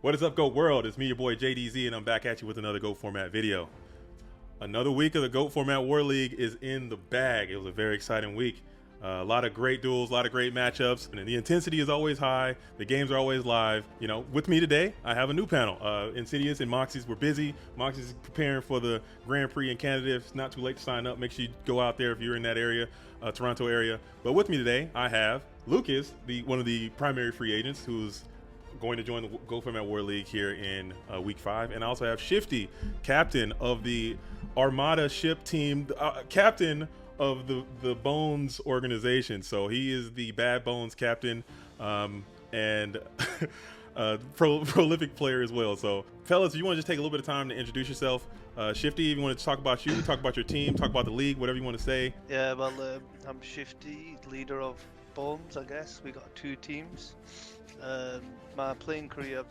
What is up, GOAT World? It's me, your boy JDZ, and I'm back at you with another GOAT format video. Another week of the GOAT format Warleague is in the bag. It was a very exciting week. A lot of great duels, a lot of great matchups, and the intensity is always high. The games are always live. You know, with me today, I have a new panel. Insidious and Moxie's were busy. Moxie's preparing for the Grand Prix in Canada. It's not too late to sign up. Make sure you go out there if you're in that area, Toronto area. But with me today, I have Lucas, one of the primary free agents, who's going to join the GOAT format Warleague here in week 5. And I also have Shifty, captain of the Armada ship team, captain of the Bones organization. So he is the Bad Bones captain, and prolific player as well. So fellas, if you want to just take a little bit of time to introduce yourself. Shifty, if you want to talk about you, talk about your team, talk about the league, whatever you want to say. Yeah, well, I'm Shifty, leader of Bones, I guess. We got 2 teams. My playing career,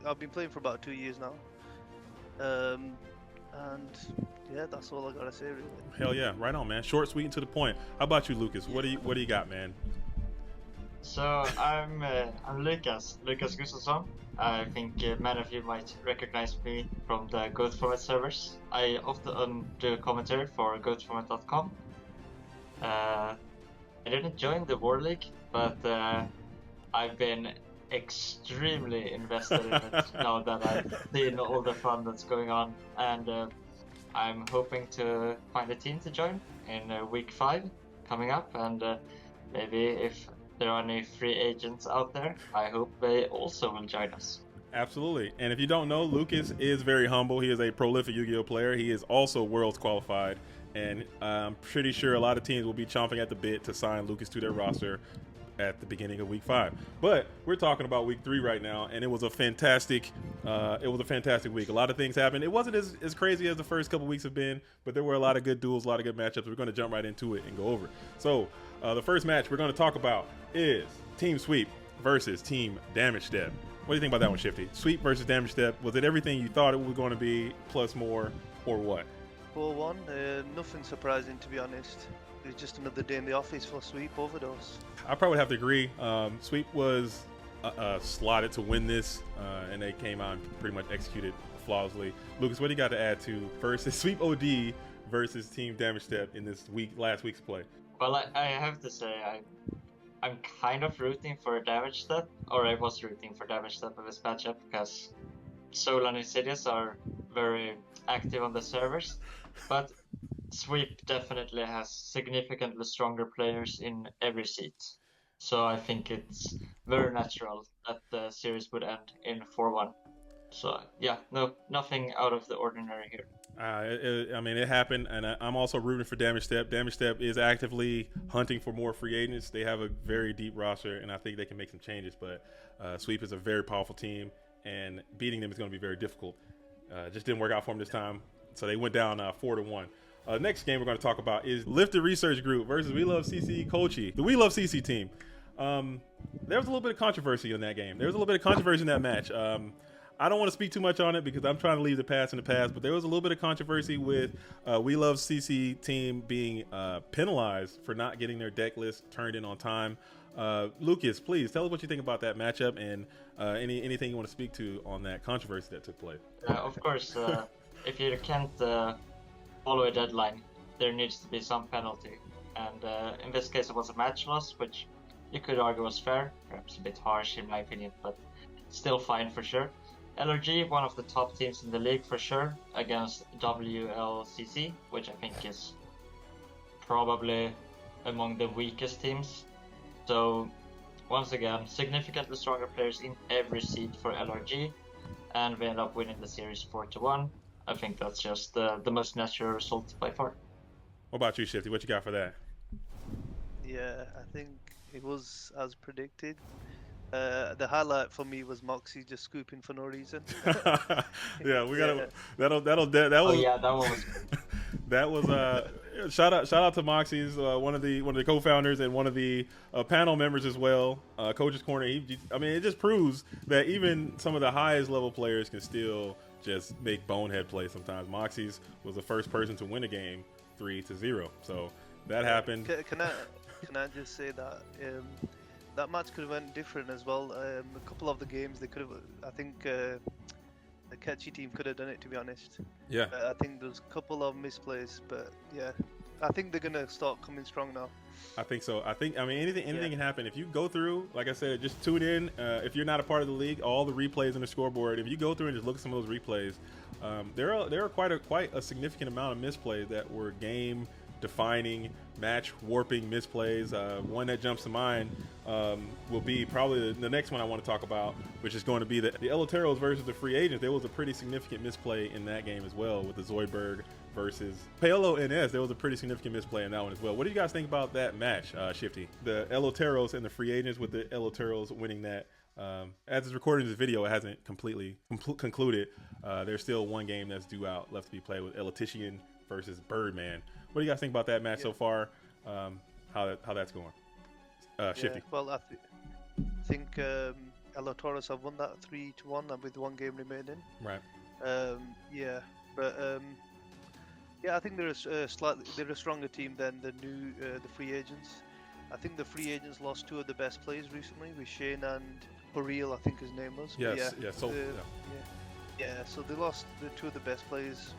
I've been playing for about 2 years now. And yeah, that's all I gotta say, really. Hell yeah, right on, man. Short, sweet, and to the point. How about you, Lucas? What do you got, man? So I'm Lucas Gustaffson. I think many of you might recognize me from the goatformat servers. I often do commentary for goatformat.com. I didn't join the Warleague, but I've been extremely invested in it now that I've seen all the fun that's going on, and I'm hoping to find a team to join in week 5 coming up, and maybe if there are any free agents out there, I hope they also will join us. Absolutely. And if you don't know, Lucas is very humble. He is a prolific Yu-Gi-Oh player. He is also Worlds qualified, and I'm pretty sure a lot of teams will be chomping at the bit to sign Lucas to their roster at the beginning of week 5. But we're talking about week 3 right now, and it was a fantastic week. A lot of things happened. It wasn't as crazy as the first couple weeks have been, but there were a lot of good duels, a lot of good matchups. We're going to jump right into it and go over. So the first match we're going to talk about is Team Sweep versus Team Damage Step. What do you think about that one, Shifty? Sweep versus Damage Step. Was it everything you thought it was going to be, plus more, or what? 4-1, nothing surprising, to be honest. It was just another day in the office for Sweep Overdose. I probably would have to agree. Sweep was slotted to win this, and they came out and pretty much executed flawlessly. Lucas, what do you got to add to versus Sweep OD versus Team Damage Step in this last week's play? Well, I have to say I'm kind of rooting for Damage Step, or I was rooting for Damage Step in this matchup, because Soul and Insidious are very active on the servers, but Sweep definitely has significantly stronger players in every seat. So I think it's very natural that the series would end in 4-1. So yeah, nothing out of the ordinary here. I mean, it happened, and I'm also rooting for Damage Step. Damage Step is actively hunting for more free agents. They have a very deep roster, and I think they can make some changes, but Sweep is a very powerful team, and beating them is going to be very difficult. Just didn't work out for them this time, so they went down 4-1. Next game we're going to talk about is Lifted Research Group versus We Love CC Kochi, the We Love CC team. There was a little bit of controversy in that game. There was a little bit of controversy in that match. I don't want to speak too much on it because I'm trying to leave the past in the past, but there was a little bit of controversy with We Love CC team being penalized for not getting their deck list turned in on time. Lucas, please tell us what you think about that matchup and anything you want to speak to on that controversy that took place. Of course, if you can't follow a deadline, there needs to be some penalty, and in this case it was a match loss, which you could argue was fair, perhaps a bit harsh in my opinion, but still fine for sure. LRG, one of the top teams in the league for sure, against WLCC, which I think is probably among the weakest teams. So once again, significantly stronger players in every seed for LRG, and we end up winning the series 4-1. I think that's just the most natural result by far. What about you, Shifty? What you got for that? Yeah, I think it was as predicted. The highlight for me was Moxie just scooping for no reason. Yeah, we gotta. That was. Oh yeah, that one was. That was shout out to Moxie's one of the co-founders and one of the panel members as well. Coach's Corner. I mean, it just proves that even some of the highest level players can still just make bonehead plays sometimes. Moxie's was the first person to win a game 3-0, so that happened. Can I just say that that match could have went different as well. A couple of the games they could have. I think the Ketchy team could have done it, to be honest. Yeah. I think there's a couple of misplays, but yeah, I think they're gonna start coming strong now. I think so. I mean, anything can happen. If you go through, like I said, just tune in. If you're not a part of the league, all the replays on the scoreboard, if you go through and just look at some of those replays, there are quite a significant amount of misplays that were game defining, match warping misplays. One that jumps to mind will be probably the next one I want to talk about, which is going to be the Eloteros versus the free agents. There was a pretty significant misplay in that game as well with the Zoidberg versus Paolo NS. There was a pretty significant misplay in that one as well. What do you guys think about that match, Shifty? The Eloteros and the free agents, with the Eloteros winning that. As it's recording this video, it hasn't completely concluded. There's still one game that's due out left to be played with Elotician versus Birdman. What do you guys think about that match so far? How that's going? Shifty. Well, I think Eloteros have won that 3-1 with one game remaining. Right. I think they're a stronger team than the free agents. I think the free agents lost two of the best players recently with Shane and Burrell, I think his name was. Yes. So they lost the two of the best players.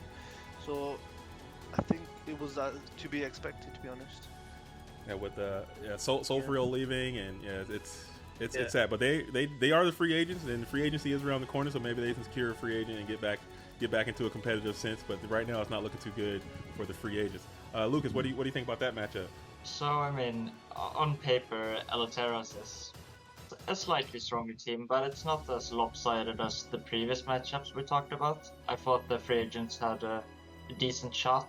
So I think it was to be expected, to be honest. Yeah, with Soulfreal leaving, and it's sad. But they are the free agents, and the free agency is around the corner, so maybe they can secure a free agent and get back into a competitive sense. But right now, it's not looking too good for the free agents. Lucas, what do you think about that matchup? So I mean, on paper, Eloteros is a slightly stronger team, but it's not as lopsided as the previous matchups we talked about. I thought the free agents had a decent shot,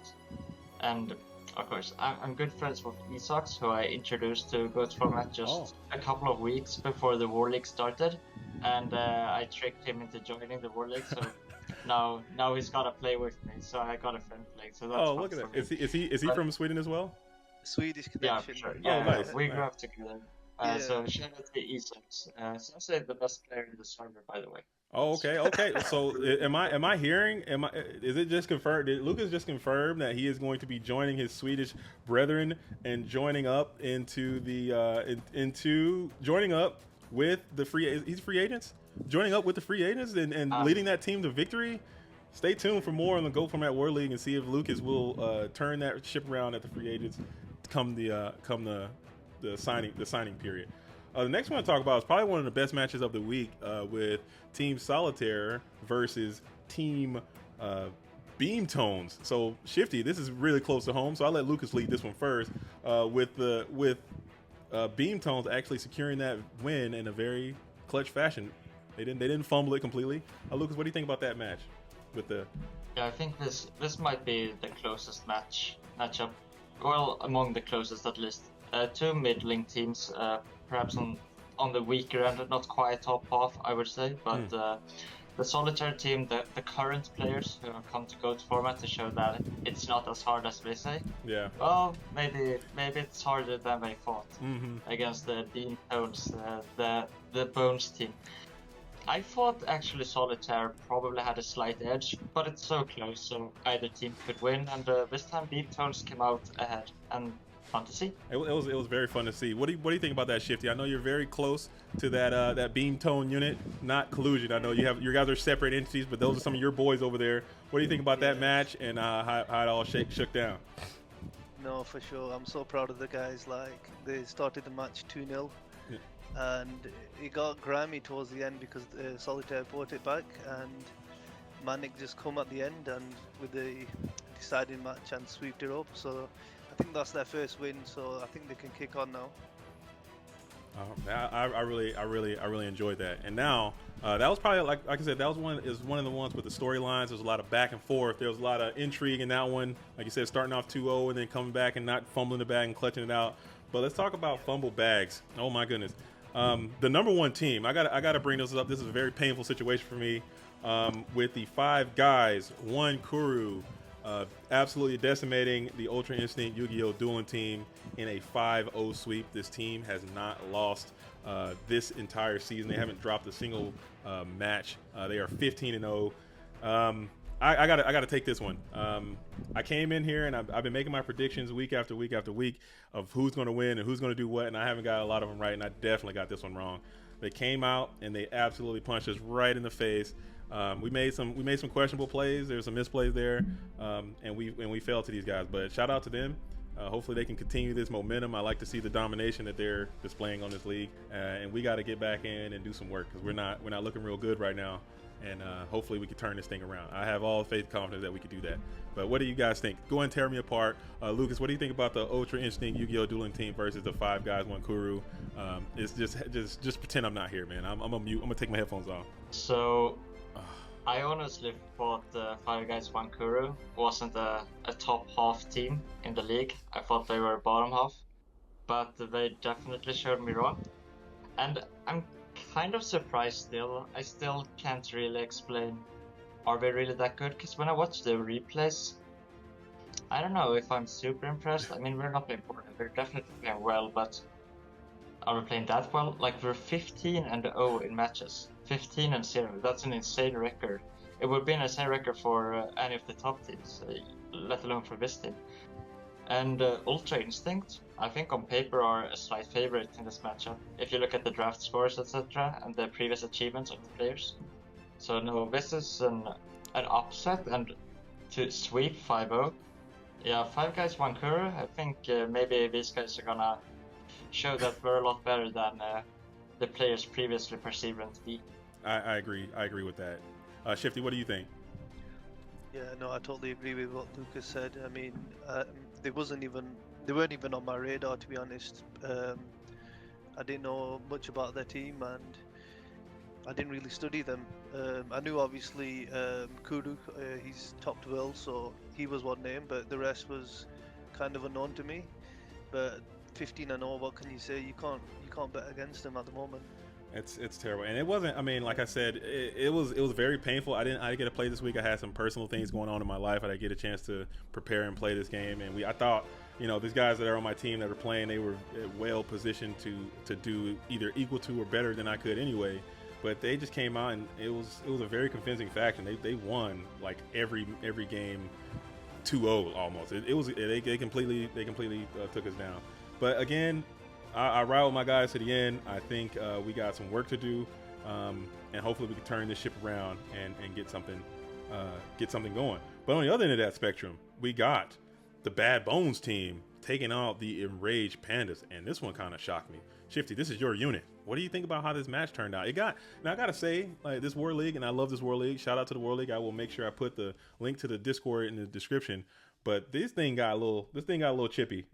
and of course, I'm good friends with Esox, who I introduced to goatformat just a couple of weeks before the Warleague started, and I tricked him into joining the Warleague. So now he's gotta play with me. So I got a friend playing. So that's look at that. Is he from Sweden as well? Swedish connection. Yeah, for sure. Nice. We grew up together. So shout out to Esox. So I'm saying the best player in the server, by the way. Oh, okay. So am I hearing? Is it just confirmed? Did Lucas just confirm that he is going to be joining his Swedish brethren and joining up into the joining up with the free agents, joining up with the free agents and leading that team to victory? Stay tuned for more on the goatformat Warleague and see if Lucas will turn that ship around at the free agents come the signing period. The next one to talk about is probably one of the best matches of the week with Team Solitaire versus Team Beam Tones. So Shifty, this is really close to home, so I'll let Lucas lead this one first. With Beam Tones actually securing that win in a very clutch fashion. They didn't fumble it completely. Lucas, what do you think about that match? I think this might be the closest matchup. Well, among the closest at least. Two middling teams, perhaps on the weaker end, not quite top half, I would say. But the Solitaire team, the current players who have come to goatformat to show that it's not as hard as they say. Yeah. Well, maybe it's harder than they thought against the Beam Tones, the Bones team. I thought actually Solitaire probably had a slight edge, but it's so close, so either team could win. And this time Beam Tones came out ahead, and fun to see. It was very fun to see. What do you think about that, Shifty? I know you're very close to that Beam Tone unit, not Collusion. I know your guys are separate entities, but those are some of your boys over there. What do you think about that match and how it all shook down? No, for sure. I'm so proud of the guys. Like, they started the match 2-0. And it got grimy towards the end because Solitaire brought it back, and Manic just come at the end and with the deciding match and sweeped it up. So I think that's their first win. So I think they can kick on now. I really enjoyed that. And now that was probably like I said, that was one of the ones with the storylines. There's a lot of back and forth. There was a lot of intrigue in that one. Like you said, starting off 2-0 and then coming back and not fumbling the bag and clutching it out. But let's talk about fumble bags. Oh my goodness. The number one team, I gotta bring this up. This is a very painful situation for me. With the 5 guys, 1 Kuru, absolutely decimating the Ultra Instinct Yugioh dueling team in a 5-0 sweep. This team has not lost this entire season. They haven't dropped a single match. They are 15-0. I gotta take this one. I came in here and I've been making my predictions week after week after week of who's going to win and who's going to do what, and I haven't got a lot of them right, and I definitely got this one wrong. They came out and they absolutely punched us right in the face. We made some questionable plays. There's some misplays there, and we failed to these guys. But shout out to them. Hopefully they can continue this momentum. I like to see the domination that they're displaying on this league, and we got to get back in and do some work because we're not looking real good right now. And hopefully we can turn this thing around. I have all faith and confidence that we can do that. But what do you guys think? Go and tear me apart. Lucas, what do you think about the Ultra Instinct Yu-Gi-Oh! Dueling team versus the 5 guys, 1 Kuru? It's just pretend I'm not here, man. I'm gonna mute. I'm gonna take my headphones off. So, I honestly thought the 5 guys, 1 Kuru wasn't a top half team in the league. I thought they were bottom half, but they definitely showed me wrong. And I'm kind of surprised still. I still can't really explain, are they really that good? Because when I watch the replays, I don't know if I'm super impressed. I mean, we're not playing poorly, we're definitely playing well, but are we playing that well? Like, we're 15-0 in matches. 15-0, that's an insane record. It would be an insane record for any of the top teams, let alone for this team. And Ultra Instinct, I think on paper are a slight favorite in this matchup, if you look at the draft scores, etc., and the previous achievements of the players. So no, this is an upset, and to sweep 5-0, yeah, 5 guys, 1 Kuru, I think maybe these guys are gonna show that we're a lot better than the players previously perceived them to be. I agree with that. Shifty, what do you think? Yeah, no, I totally agree with what Lucas said. I mean, they weren't even on my radar, to be honest. I didn't know much about their team, and I didn't really study them. I knew obviously Kuru, he's topped well, so he was one name, but the rest was kind of unknown to me. But 15-0, what can you say? You can't bet against them at the moment. It's terrible, and it wasn't. I mean, like I said, it was very painful. I didn't get to play this week. I had some personal things going on in my life. I didn't get a chance to prepare and play this game, and I thought, these guys that are on my team that are playing, they were well positioned to do either equal to or better than I could anyway. But they just came out, and it was a very convincing faction. They won like every game 2-0 almost. They completely took us down. But again, I ride with my guys to the end. I think we got some work to do, and hopefully we can turn this ship around and get something going. But on the other end of that spectrum, we got the Bad Bones team taking out the Enraged Pandas, and this one kind of shocked me. Shifty, this is your unit. What do you think about how this match turned out? Now I gotta say, like, this Warleague, and I love this Warleague. Shout out to the Warleague. I will make sure I put the link to the Discord in the description. But this thing got a little chippy.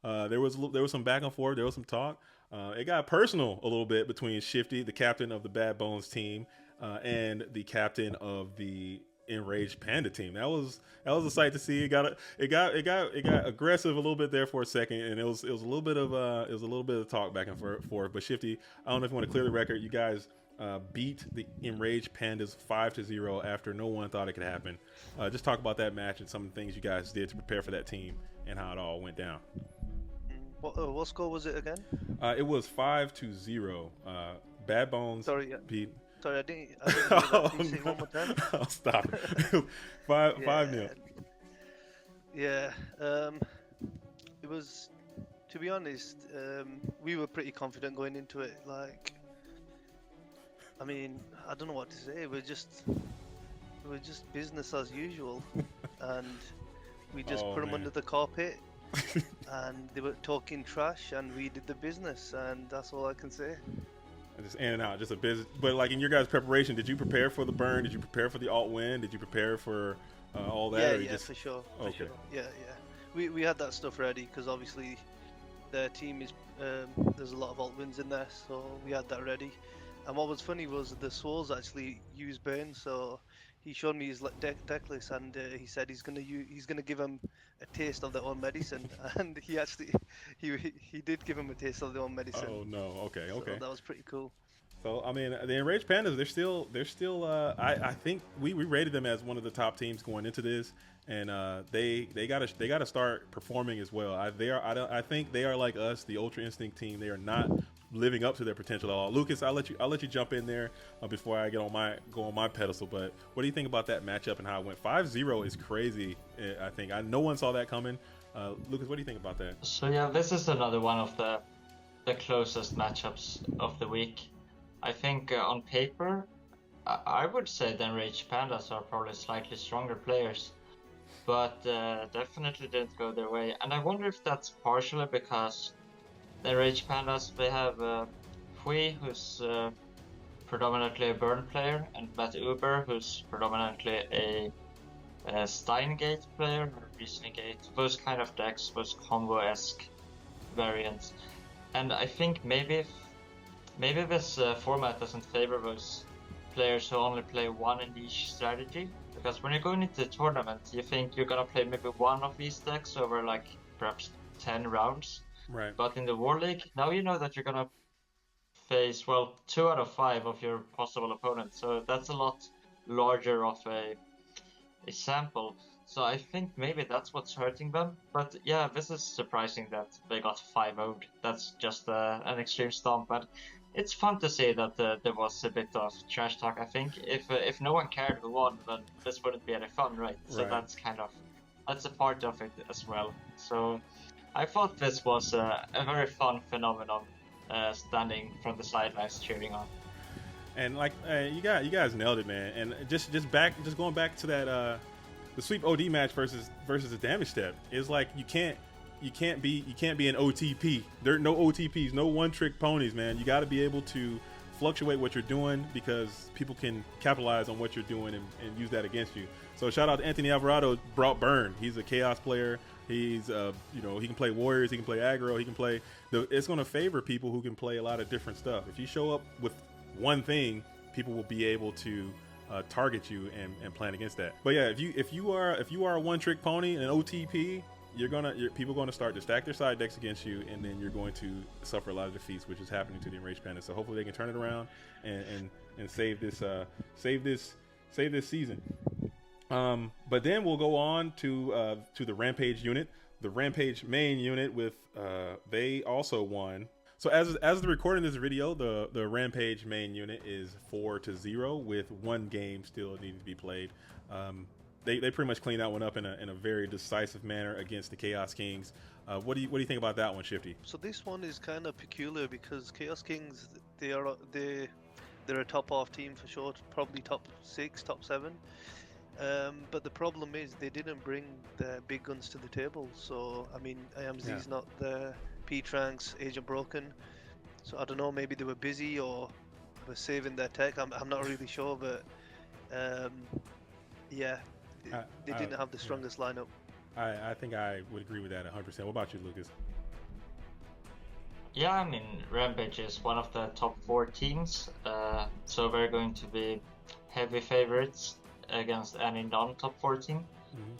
There was some back and forth. There was some talk. It got personal a little bit between Shifty, the captain of the Bad Bones team, and the captain of the Enraged Panda team. That was a sight to see. It got aggressive a little bit there for a second, and it was a little bit of talk back and forth. But Shifty, I don't know if you want to clear the record. You guys beat the Enraged Pandas 5-0 after no one thought it could happen. Just talk about that match and some of the things you guys did to prepare for that team and how it all went down. What score was it again? It was 5-0. Bad Bones beat. Sorry, I didn't hear that. Can you say it one more time? Oh, stop. 5-0. Yeah. It was, to be honest, we were pretty confident going into it. Like, I mean, I don't know what to say. We're just business as usual, and we just put them under the carpet, and they were talking trash, and we did the business, and that's all I can say. Just in and out, just a business. But like in your guys' preparation, did you prepare for the burn? Did you prepare for the alt win? Did you prepare for all that? Yeah, for sure. For sure. Yeah. We had that stuff ready because obviously their team is there's a lot of alt wins in there, so we had that ready. And what was funny was the Souls actually used burn, so he showed me his deck list, and he said he's gonna give him a taste of their own medicine, and he actually he did give him a taste of their own medicine. Oh no, okay. So that was pretty cool. So I mean, the Enraged Pandas, they're still. I think we rated them as one of the top teams going into this, and they gotta start performing as well. I think they are like us, the Ultra Instinct team. They are not living up to their potential at all. Lucas, I'll let you jump in there before I go on my pedestal. But what do you think about that matchup and how it went? 5-0 is crazy. I think no one saw that coming. Lucas, what do you think about that? So yeah, this is another one of the closest matchups of the week. I think on paper, I would say the Enraged Pandas are probably slightly stronger players, but definitely didn't go their way. And I wonder if that's partially because the Enraged Pandas, they have Hui, who's predominantly a burn player, and Matt Uber, who's predominantly a Steingate player, or Reasoning Gate, those kind of decks, those combo-esque variants. And I think maybe this format doesn't favor those players who only play one in each strategy, because when you're going into the tournament, you think you're gonna play maybe one of these decks over like perhaps 10 rounds. Right. But in the Warleague, now you know that you're gonna face 2 out of 5 of your possible opponents, so that's a lot larger of a sample. So I think maybe that's what's hurting them. But yeah, this is surprising that they got 5-0'd. That's just an extreme stomp, but it's fun to see that there was a bit of trash talk. I think if no one cared who won, then this wouldn't be any fun, right? So that's a part of it as well. So I thought this was a very fun phenomenon, standing from the sidelines cheering on. And like you guys nailed it, man. And just going back to that the sweep OD match versus the damage step is like you can't be an OTP. There are no OTPs, no one trick ponies, man. You got to be able to fluctuate what you're doing because people can capitalize on what you're doing and use that against you. So shout out to Anthony Alvarado, brought burn. He's a chaos player. He's he can play warriors, he can play aggro, he can play it's going to favor people who can play a lot of different stuff. If you show up with one thing, people will be able to target you and plan against that. But yeah, if you are a one trick pony and an OTP, people are going to start to stack their side decks against you, and then you're going to suffer a lot of defeats, which is happening to the Enraged Pandas. So hopefully they can turn it around and save this season. But then we'll go on to the Rampage unit, the Rampage main unit with they also won. So as the recording of this video, the Rampage main unit is 4-0 with one game still needing to be played. They pretty much cleaned that one up in a very decisive manner against the Chaos Kings. What do you think about that one, Shifty? So this one is kind of peculiar because Chaos Kings, they're a top half team for sure, probably top 6, top 7. But the problem is they didn't bring the big guns to the table. So I mean, IMZ's not there, P-Tranks, Agent Broken. So I don't know, maybe they were busy or were saving their tech. I'm not really sure, but yeah, they didn't have the strongest lineup. I think I would agree with that 100%. What about you, Lucas? Yeah, I mean, Rampage is one of the top 4 teams, so they're going to be heavy favorites against any non-top 4 team. Mm-hmm.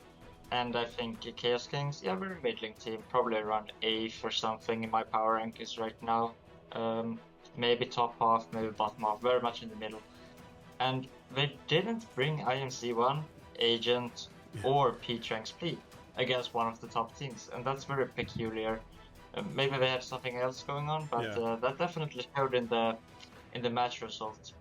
And I think Chaos Kings, we're a middling team, probably around 8th or something in my power rankings right now. Maybe top half, maybe bottom half, very much in the middle. And they didn't bring IMC1, Agent, or P-Tranks Plea against one of the top teams, and that's very peculiar. Maybe they had something else going on, but that definitely showed in the match result.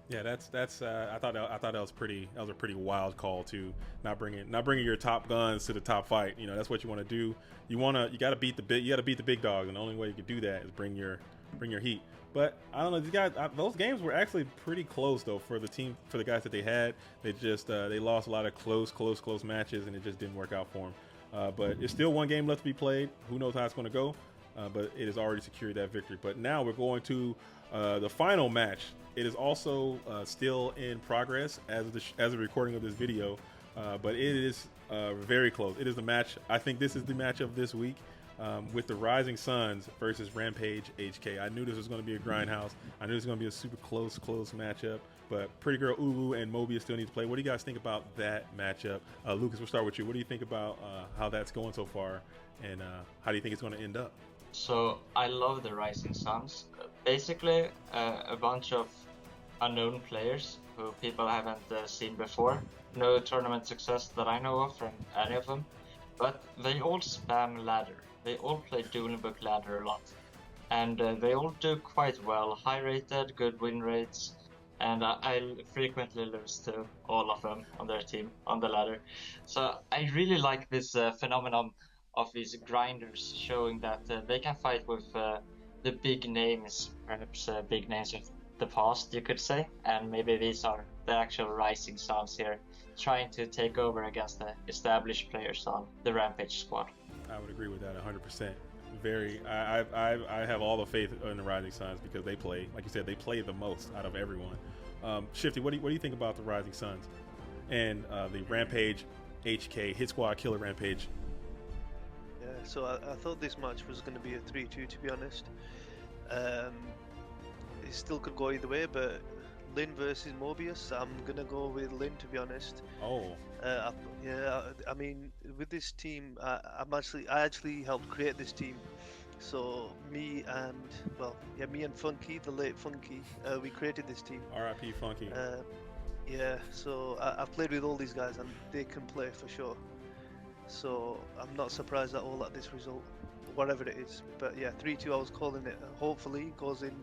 Yeah, that's. I thought that was a pretty wild call too. Not bringing your top guns to the top fight. You know, that's what you want to do. You got to beat the big dog, and the only way you can do that is bring your heat. But I don't know, those games were actually pretty close though for the guys that they had. They just they lost a lot of close matches, and it just didn't work out for them. But it's still one game left to be played. Who knows how it's going to go? But it has already secured that victory. But now we're going to the final match. It is also still in progress as the recording of this video, but it is very close. It is the match. I think this is the match of this week with the Rising Suns versus Rampage HK. I knew this was going to be a grindhouse. I knew it was going to be a super close matchup. But Pretty Girl Uwu and Mobius still need to play. What do you guys think about that matchup? Lucas, we'll start with you. What do you think about how that's going so far, and how do you think it's going to end up? So I love the Rising Suns. Basically, a bunch of unknown players who people haven't seen before. No tournament success that I know of from any of them. But they all spam ladder. They all play Dueling Book ladder a lot. and they all do quite well. High rated, good win rates, and I frequently lose to all of them on their team on the ladder. So I really like this phenomenon of these grinders showing that they can fight with the big names, perhaps big names of the past, you could say, and maybe these are the actual rising stars here, trying to take over against the established players on the Rampage squad. I would agree with that 100%. I have all the faith in the Rising Suns because they play, like you said, they play the most out of everyone. Shifty, what do you think about the Rising Suns and the Rampage HK Hit Squad Killer Rampage? Yeah, so I thought this match was going to be a 3-2, to be honest. It still could go either way, but Lin versus Mobius, I'm going to go with Lin, to be honest. Oh. I mean, with this team, I actually helped create this team. So me and Funky, the late Funky, we created this team. R.I.P. Funky. So I've played with all these guys and they can play for sure. So I'm not surprised at all at this result, whatever it is. But yeah, 3-2, I was calling it. Hopefully goes in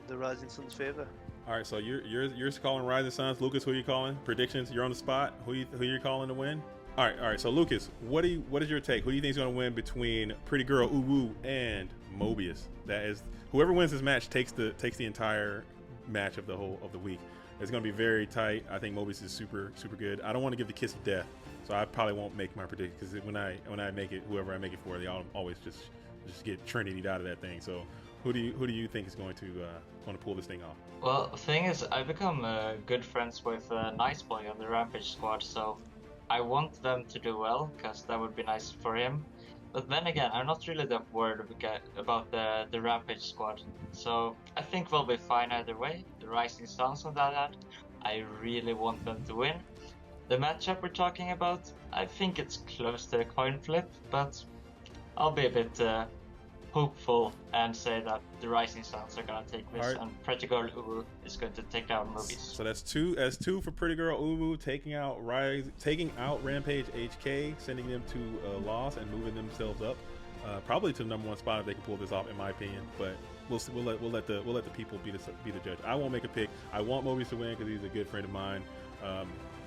the Rising Suns' favor. All right, so you're calling Rising Suns. Lucas, who are you calling? Predictions? You're on the spot. Who you calling to win? All right. So Lucas, what is your take? Who do you think is going to win between Pretty Girl Uwu and Mobius? That is, whoever wins this match takes the entire match of the week. It's going to be very tight. I think Mobius is super good. I don't want to give the kiss of death, so I probably won't make my prediction because when I make it, whoever I make it for, they always just get Trinity'd out of that thing. So who do you think is going to pull this thing off? Well, the thing is, I become good friends with Nice Boy on the Rampage squad, so I want them to do well, because that would be nice for him. But then again, I'm not really that worried about the Rampage squad, so I think we'll be fine either way. The Rising Suns on that hand, I really want them to win. The matchup we're talking about, I think it's close to a coin flip, but I'll be a bit hopeful and say that the Rising Suns are gonna take this, and Pretty Girl Uwu is going to take down Mobius. So that's two for Pretty Girl Uwu, taking out Rampage HK, sending them to a loss and moving themselves up, probably to the #1 spot if they can pull this off, in my opinion. But we'll let the people be the judge. I won't make a pick. I want Mobius to win because he's a good friend of mine,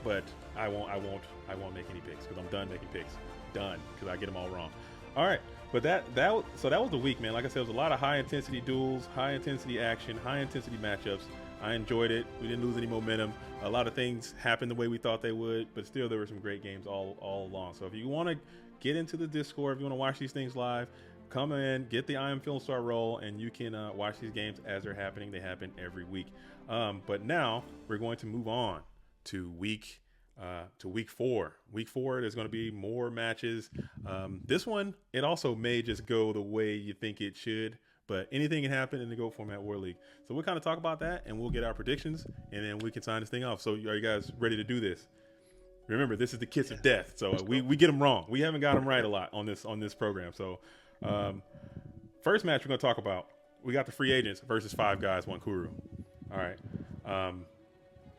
but I won't make any picks because I'm done making picks. Done, because I get them all wrong. All right. But that was the week, man. Like I said, it was a lot of high intensity duels, high intensity action, high intensity matchups. I enjoyed it. We didn't lose any momentum. A lot of things happened the way we thought they would, but still there were some great games all along. So if you want to get into the Discord, if you want to watch these things live, come in, get the I Am Film Star role, and you can watch these games as they're happening. They happen every week. But now we're going to move on to week 4. Week 4, there's going to be more matches. This one, it also may just go the way you think it should, but anything can happen in the Go Format Warleague. So we'll kind of talk about that, and we'll get our predictions, and then we can sign this thing off. So are you guys ready to do this? Remember, this is the kiss of death, so we get them wrong. We haven't got them right a lot on this program. So first match we're going to talk about, we got the free agents versus 5 guys, 1 Kuru. All right.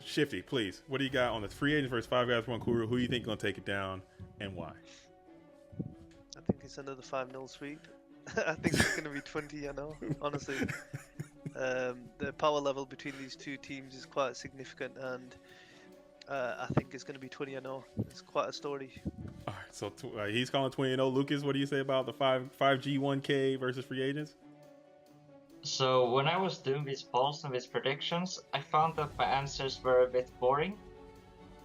Shifty, please. What do you got on the free agents versus 5 guys, 1 Kuru? Who do you think is going to take it down and why? I think it's another 5-0 sweep. I think it's going to be 20, honestly. The power level between these two teams is quite significant, and I think it's going to be 20-0. It's quite a story. All right, so he's calling 20-0. Lucas, what do you say about the 5G 1K versus free agents? So when I was doing these polls and these predictions, I found that my answers were a bit boring.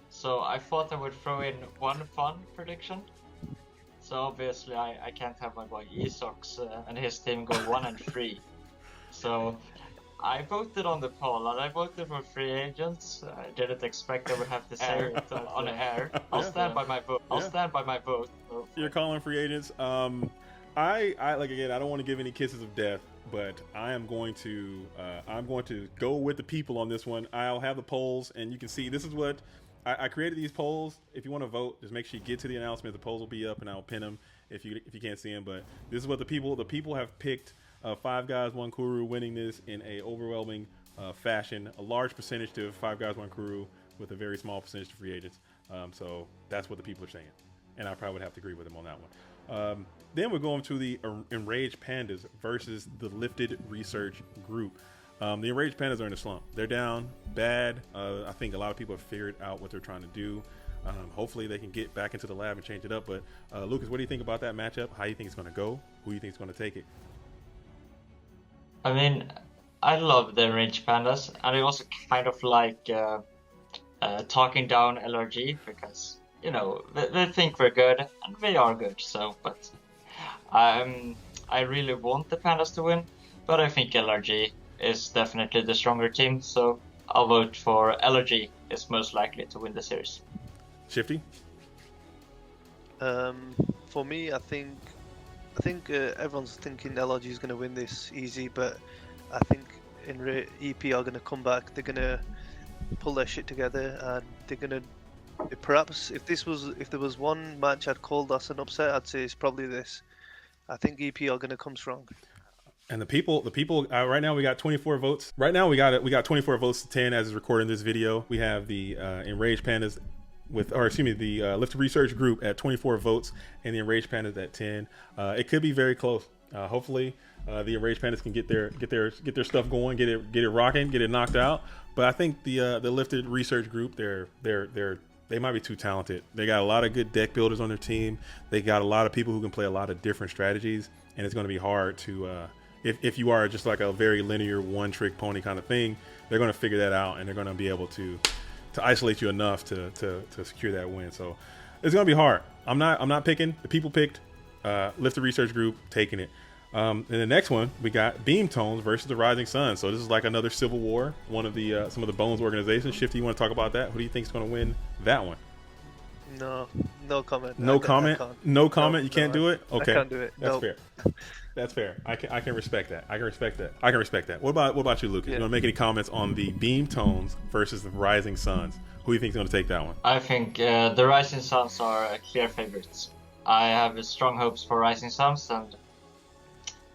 So I thought I would throw in one fun prediction. So obviously I can't have my boy Esox and his team go 1-3. So I voted on the poll and I voted for free agents. I didn't expect I would have to say it on air. I'll stand by my vote. I'll stand by my vote. So. You're calling free agents. I like, again, I don't want to give any kisses of death, but I'm going to go with the people on this one. I'll have the polls, and you can see this is what I created these polls. If you want to vote, just make sure you get to the announcement. The polls will be up, and I'll pin them if you can't see them. But this is what the people have picked. 5 guys, 1 Kuru, winning this in a overwhelming fashion. A large percentage to 5 guys, 1 Kuru, with a very small percentage to free agents. So that's what the people are saying, and I probably would have to agree with them on that one. Then we're going to the Enraged Pandas versus the Lifted Research Group. The Enraged Pandas are in a slump. They're down bad. I think a lot of people have figured out what they're trying to do. Hopefully they can get back into the lab and change it up. But Lucas, what do you think about that matchup? How do you think it's going to go? Who do you think is going to take it? I mean, I love the Enraged Pandas, and I also kind of like talking down LRG because, you know, they think we're good, and we are good. So, but I really want the Pandas to win, but I think LRG is definitely the stronger team. So I'll vote for LRG is most likely to win the series. Shifty? For me, I think everyone's thinking LRG is going to win this easy, but I think EP are going to come back. They're going to pull their shit together, and they're going to perhaps if there was one match I'd called us an upset, I'd say it's probably this. I think EP are going to come strong. And the people. Right now we got 24 votes. Right now we got 24 votes to 10 as is recording this video. We have the Enraged Pandas the Lifted Research Group at 24 votes and the Enraged Pandas at 10. It could be very close. Hopefully, the Enraged Pandas can get their stuff going, get it rocking, get it knocked out. But I think the Lifted Research Group, they might be too talented. They got a lot of good deck builders on their team. They got a lot of people who can play a lot of different strategies, and it's going to be hard to. If you are just like a very linear one-trick pony kind of thing, they're going to figure that out, and they're going to be able to isolate you enough to secure that win. So it's going to be hard. I'm not picking. The people picked Lifted Research Group taking it. And the next one, we got Beam Tones versus the Rising Sun. So this is like another civil war. One of the some of the Bones organizations. Shifty, you want to talk about that? Who do you think is going to win that one? No comment. No comment. No comment. You can't do it. Okay, I can't do it. That's fair. That's fair. I can respect that. I can respect that. What about you, Lucas? Yeah. You want to make any comments on the Beam Tones versus the Rising Suns? Who do you think is going to take that one? I think the Rising Suns are clear favorites. I have strong hopes for Rising Suns, and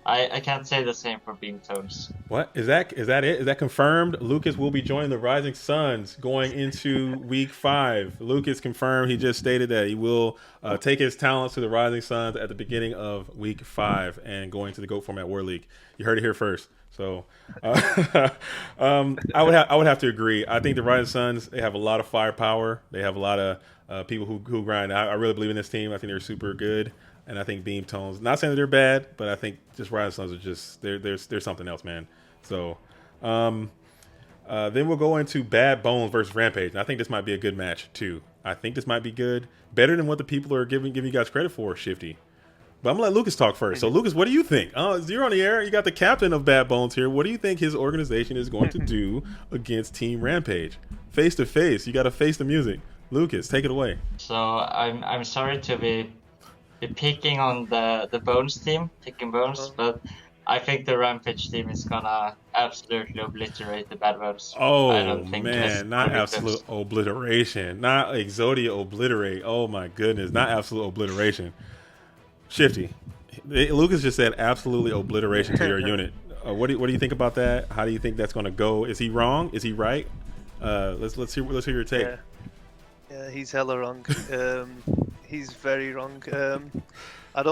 I can't say the same for Beam Tones. What is that? Is that it? Is that confirmed? Lucas will be joining the Rising Suns going into Week 5. Lucas confirmed. He just stated that he will take his talents to the Rising Suns at the beginning of Week 5 and going to the GOAT format Warleague. You heard it here first. So I would have to agree. I think the Rising Suns, they have a lot of firepower. They have a lot of people who grind. I really believe in this team. I think they're super good. And I think Beam Tones, not saying that they're bad, but I think just Rising Suns are just there's something else, man. So then we'll go into Bad Bones versus Rampage. And I think this might be a good match too. I think this might be good, better than what the people are giving you guys credit for, Shifty. But I'm gonna let Lucas talk first. So Lucas, what do you think? You're on the air. You got the captain of Bad Bones here. What do you think his organization is going to do against Team Rampage, face to face? You got to face the music. Lucas, take it away. So I'm sorry to be picking on the Bones team, picking Bones, but I think the Rampage team is gonna absolutely obliterate the Bad Bones. Oh I don't think man, not absolute obliteration, not Exodia obliterate. Oh my goodness, not absolute obliteration. Shifty, Lucas just said absolutely obliteration to your unit. What do you think about that? How do you think that's going to go? Is he wrong? Is he right? Let's hear your take. Yeah, he's hella wrong. He's very wrong. I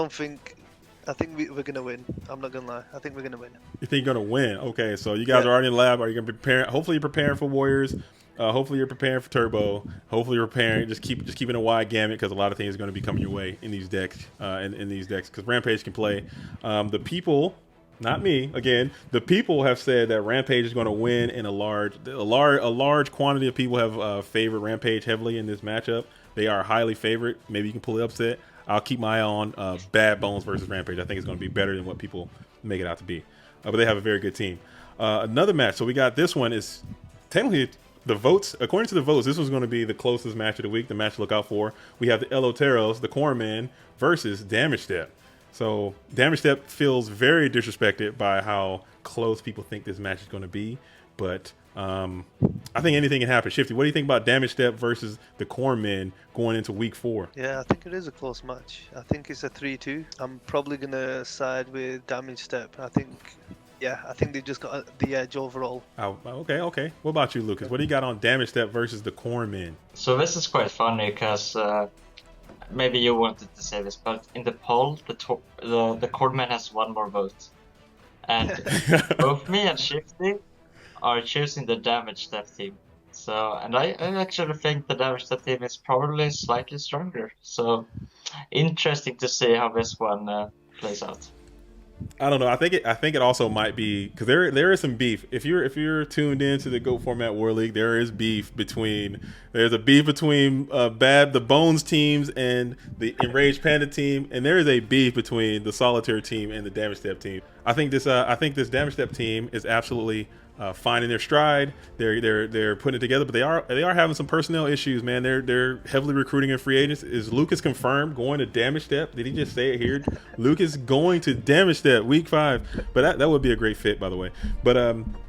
think we're gonna win. I'm not gonna lie. I think we're gonna win. You think you're gonna win? Okay, so you guys are already in the lab. Are you gonna prepare? Hopefully, you're preparing for Warriors. Hopefully, you're preparing for Turbo. Hopefully, you're preparing. Just keeping a wide gamut because a lot of things are going to be coming your way in these decks. In these decks, because Rampage can play. The people, not me. Again, the people have said that Rampage is going to win in a large quantity of people have favored Rampage heavily in this matchup. They are highly favored. Maybe you can pull the upset. I'll keep my eye on Bad Bones versus Rampage. I think it's going to be better than what people make it out to be. But they have a very good team. Another match. So we got this one is technically the votes. According to the votes, this was going to be the closest match of the week. The match to look out for. We have the Eloteros, the Corpsmen, versus Damage Step. So Damage Step feels very disrespected by how close people think this match is going to be. But I think anything can happen. Shifty, what do you think about Damage Step versus the Corpsmen going into Week 4? Yeah, I think it is a close match. I think it's a 3-2. I'm probably going to side with Damage Step. I think they just got the edge overall. Oh, okay. What about you, Lucas? What do you got on Damage Step versus the Corpsmen? So this is quite funny because maybe you wanted to say this, but in the poll, the Cordman has one more vote. And both me and Shifty are choosing the damage step team. So, and I actually think the damage step team is probably slightly stronger. So, interesting to see how this one plays out. I don't know. I think it also might be because there is some beef. If you're tuned into the Goat Format Warleague, there is beef between the Bones teams and the Enraged Panda team, and there is a beef between the Solitaire team and the Damage Step team. I think this Damage Step team is absolutely finding their stride. They're putting it together, but they are having some personnel issues, man. They're heavily recruiting in free agents. Is Lucas confirmed going to Damage Step? Did he just say it here? Lucas going to Damage Step week 5, but that would be a great fit, by the way. But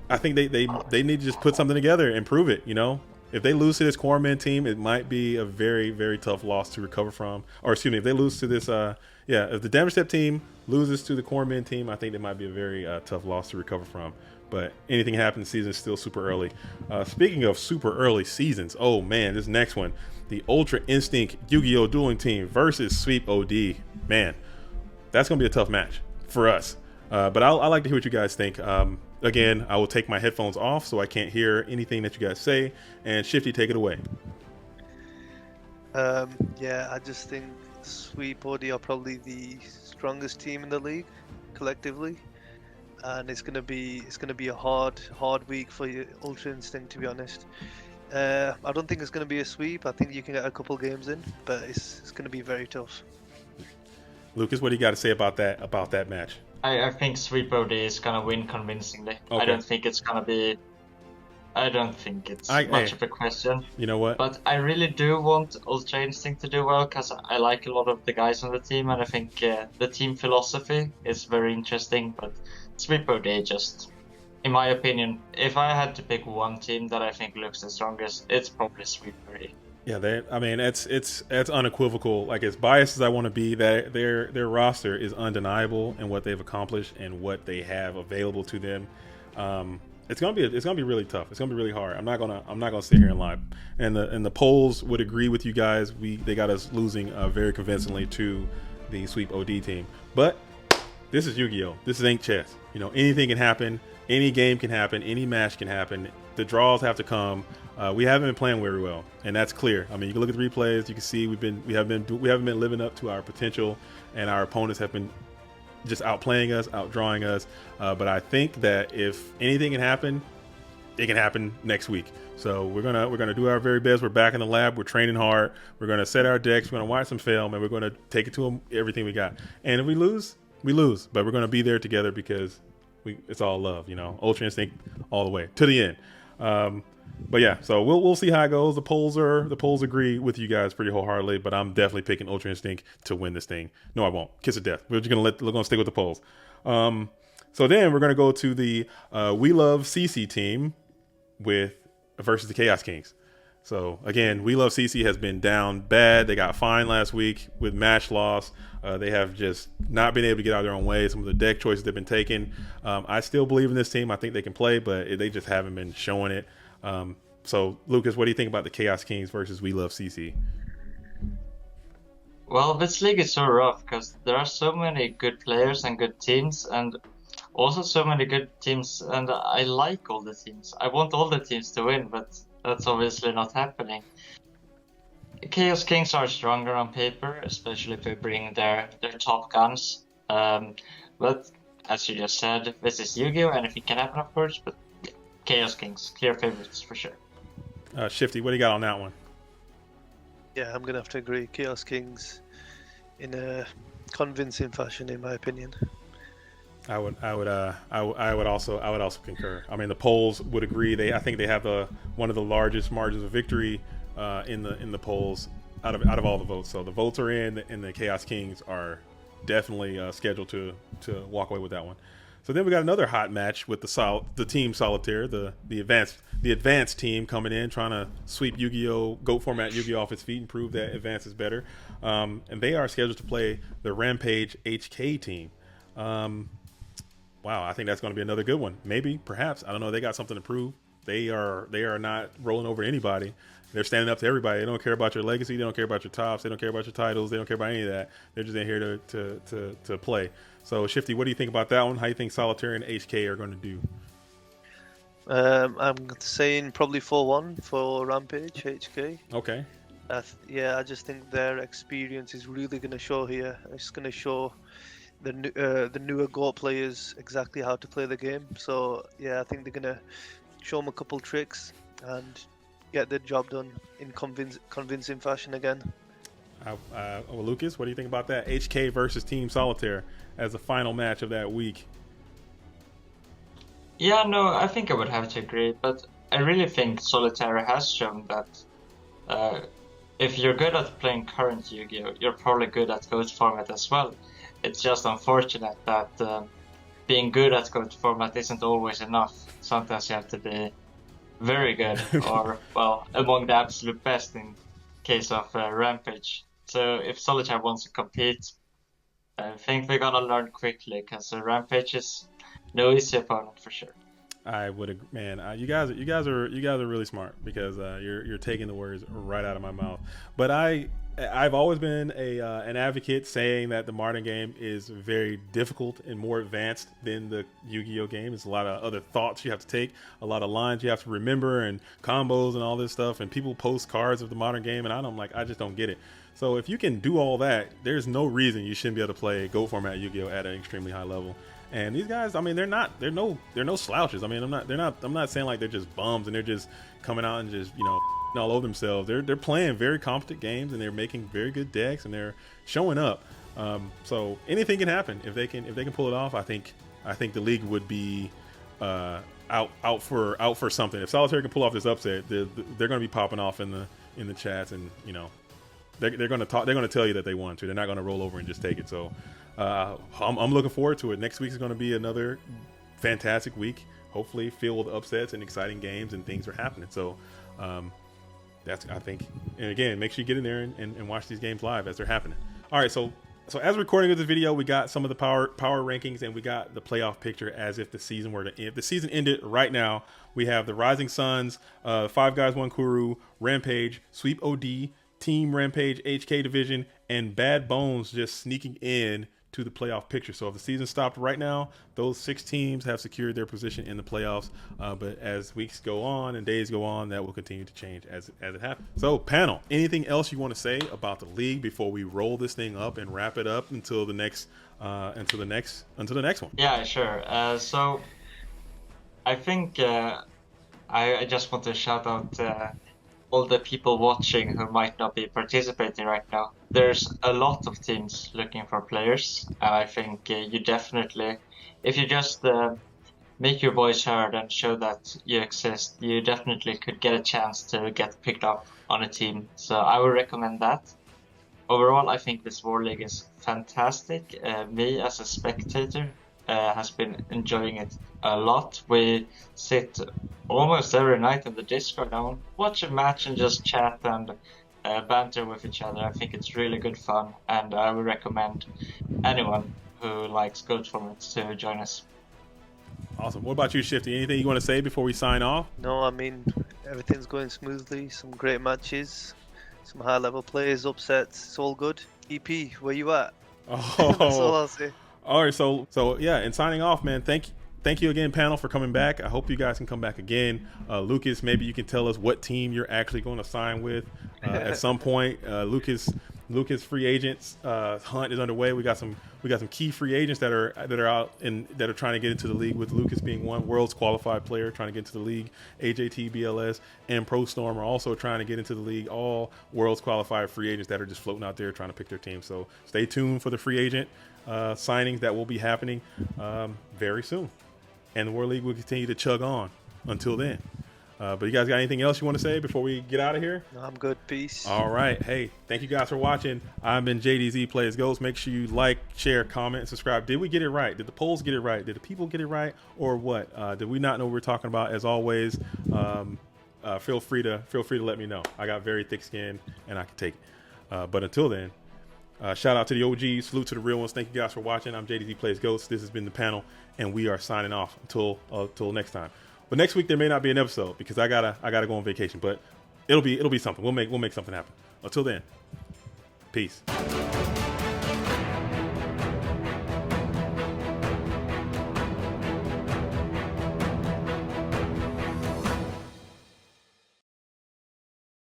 I think they need to just put something together and prove it. You know, if they lose to this Corpsman team, it might be a very, very tough loss to recover from. Or excuse me, if they lose to this, if the Damage Step team loses to the Corpsman team, I think it might be a very tough loss to recover from. But anything happens, the season is still super early. Speaking of super early seasons, oh man, this next one, the Ultra Instinct Yu-Gi-Oh! Dueling Team versus Sweep OD. Man, that's going to be a tough match for us. But I like to hear what you guys think. Again, I will take my headphones off so I can't hear anything that you guys say. And Shifty, take it away. I just think Sweep OD are probably the strongest team in the league collectively. And it's gonna be a hard week for your Ultra Instinct, to be honest. I don't think it's gonna be a sweep. I think you can get a couple games in, but it's gonna be very tough. Lucas, what do you got to say about that match? I think Sweep OD is gonna win convincingly. Okay. I don't think it's much of a question. You know what? But I really do want Ultra Instinct to do well because I like a lot of the guys on the team, and I think the team philosophy is very interesting. But Sweep OD just, in my opinion, if I had to pick one team that I think looks the strongest, it's probably Sweep OD. Yeah, it's unequivocal. Like, as biased as I want to be, that their roster is undeniable in what they've accomplished and what they have available to them. It's gonna be really tough. It's gonna be really hard. I'm not gonna sit here and lie. And the polls would agree with you guys. They got us losing very convincingly to the Sweep OD team. But this is Yu-Gi-Oh! This is ain't chess. You know, anything can happen. Any game can happen. Any match can happen. The draws have to come. We haven't been playing very well, and that's clear. I mean, you can look at the replays. You can see we haven't been living up to our potential, and our opponents have been just outplaying us, outdrawing us. But I think that if anything can happen, it can happen next week. So we're gonna do our very best. We're back in the lab. We're training hard. We're gonna set our decks. We're gonna watch some film, and we're gonna take it to them, everything we got. And if we lose, we lose. But we're gonna be there together because it's all love, you know. Ultra Instinct all the way to the end. But yeah, so we'll see how it goes. The polls agree with you guys pretty wholeheartedly, but I'm definitely picking Ultra Instinct to win this thing. No, I won't. Kiss of death. We're gonna stick with the polls. So then we're gonna go to the We Love CC team versus the Chaos Kings. So again, We Love CC has been down bad. They got fined last week with match loss. They have just not been able to get out of their own way. Some of the deck choices they've been taking. I still believe in this team. I think they can play, but they just haven't been showing it. So Lucas, what do you think about the Chaos Kings versus We Love CC? Well, this league is so rough because there are so many good players and good teams, and also so many good teams, and I like all the teams. I want all the teams to win, but that's obviously not happening. Chaos Kings are stronger on paper, especially if they bring their top guns. But as you just said, this is Yu-Gi-Oh! Anything can happen, of course, but Chaos Kings, clear favorites for sure. Shifty, what do you got on that one? Yeah, I'm gonna have to agree. Chaos Kings in a convincing fashion, in my opinion. I would also concur. I mean, the polls would agree. I think they have one of the largest margins of victory in the polls out of all the votes. So the votes are in, and the Chaos Kings are definitely scheduled to walk away with that one. So then we got another hot match with the team Solitaire, the advanced team coming in trying to sweep Yu-Gi-Oh! Goat Format Yu-Gi-Oh! Off its feet and prove that Advance is better. And they are scheduled to play the Rampage HK team. Wow, I think that's going to be another good one. Maybe, perhaps. I don't know. They got something to prove. they are not rolling over anybody. They're standing up to everybody. They don't care about your legacy. They don't care about your tops. They don't care about your titles. They don't care about any of that. They're just in here to play. So, Shifty, what do you think about that one? How do you think Solitaire and HK are going to do? I'm saying probably 4-1 for Rampage, HK. Okay. I just think their experience is really going to show here. It's going to show the newer GOAT players exactly how to play the game. So, yeah, I think they're going to show them a couple tricks and get the job done in convincing fashion again. Lucas, what do you think about that? HK versus Team Solitaire as the final match of that week. Yeah, no, I think I would have to agree, but I really think Solitaire has shown that if you're good at playing current Yu-Gi-Oh, you're probably good at GOAT format as well. It's just unfortunate that being good at GOAT format isn't always enough. Sometimes you have to be very good, or, well, among the absolute best in case of Rampage. So if Solitaire wants to compete, I think they're gonna learn quickly, because Rampage is no easy opponent for sure. I would agree, man. You guys are really smart, because you're taking the words right out of my mouth. But I've always been an advocate saying that the modern game is very difficult and more advanced than the Yu-Gi-Oh game. There's a lot of other thoughts you have to take, a lot of lines you have to remember, and combos and all this stuff. And people post cards of the modern game, and I just don't get it. So if you can do all that, there's no reason you shouldn't be able to play Go format Yu-Gi-Oh at an extremely high level. And these guys, I mean, they're no slouches. I mean, I'm not saying like they're just bums and they're just coming out and just, all over themselves. They're playing very competent games, and they're making very good decks, and they're showing up. So anything can happen if they can pull it off. I think the league would be out for something. If Solitaire can pull off this upset, they're going to be popping off in the chats, and they're going to tell you that they want to. They're not going to roll over and just take it. So I'm looking forward to it. Next week is going to be another fantastic week, hopefully filled with upsets and exciting games, and things are happening. So that's, I think, and again, make sure you get in there and watch these games live as they're happening. All right, so as recording of this video, we got some of the power rankings, and we got the playoff picture as if the season were to end. If the season ended right now, we have the Rising Suns, 5 Guys 1 Kuru, Rampage, Sweep OD, Team Rampage HK Division, and Bad Bones just sneaking in to the playoff picture. So if the season stopped right now, those 6 teams have secured their position in the playoffs. But as weeks go on and days go on, that will continue to change as it happens. So, panel, anything else you want to say about the league before we roll this thing up and wrap it up until the next one? Yeah, sure. So I think I just want to shout out all the people watching who might not be participating right now. There's a lot of teams looking for players, and I think you definitely, if you just make your voice heard and show that you exist, you definitely could get a chance to get picked up on a team. So I would recommend that. Overall, I think this Warleague is fantastic. Me as a spectator has been enjoying it a lot. We sit almost every night in the Discord and watch a match and just chat and banter with each other. I think it's really good fun, and I would recommend anyone who likes GOAT formats to join us. Awesome. What about you, Shifty? Anything you want to say before we sign off? No, I mean, everything's going smoothly. Some great matches, some high-level players, upsets. It's all good. EP, where you at? Oh, that's all I'll say. All right, so yeah, and signing off, man. Thank you again, panel, for coming back. I hope you guys can come back again. Lucas, maybe you can tell us what team you're actually going to sign with at some point. Lucas free agents hunt is underway. We got some key free agents that are out and that are trying to get into the league, with Lucas being one world's qualified player trying to get into the league. AJT, BLS, and Pro Storm are also trying to get into the league. All world's qualified free agents that are just floating out there trying to pick their team. So stay tuned for the free agent signings that will be happening very soon. And the Warleague will continue to chug on until then. But you guys got anything else you want to say before we get out of here? No, I'm good. Peace. All right. Hey, thank you guys for watching. I've been JDZ Plays Ghost. Make sure you like, share, comment, and subscribe. Did we get it right? Did the polls get it right? Did the people get it right? Or what? Did we not know what we're talking about? As always, feel free to let me know. I got very thick skin and I can take it. But until then, shout out to the OGs. Salute to the real ones. Thank you guys for watching. I'm JDZ Plays Ghost. This has been the panel, and we are signing off until next time. But next week there may not be an episode because I gotta go on vacation. But it'll be something. We'll make something happen. Until then, peace.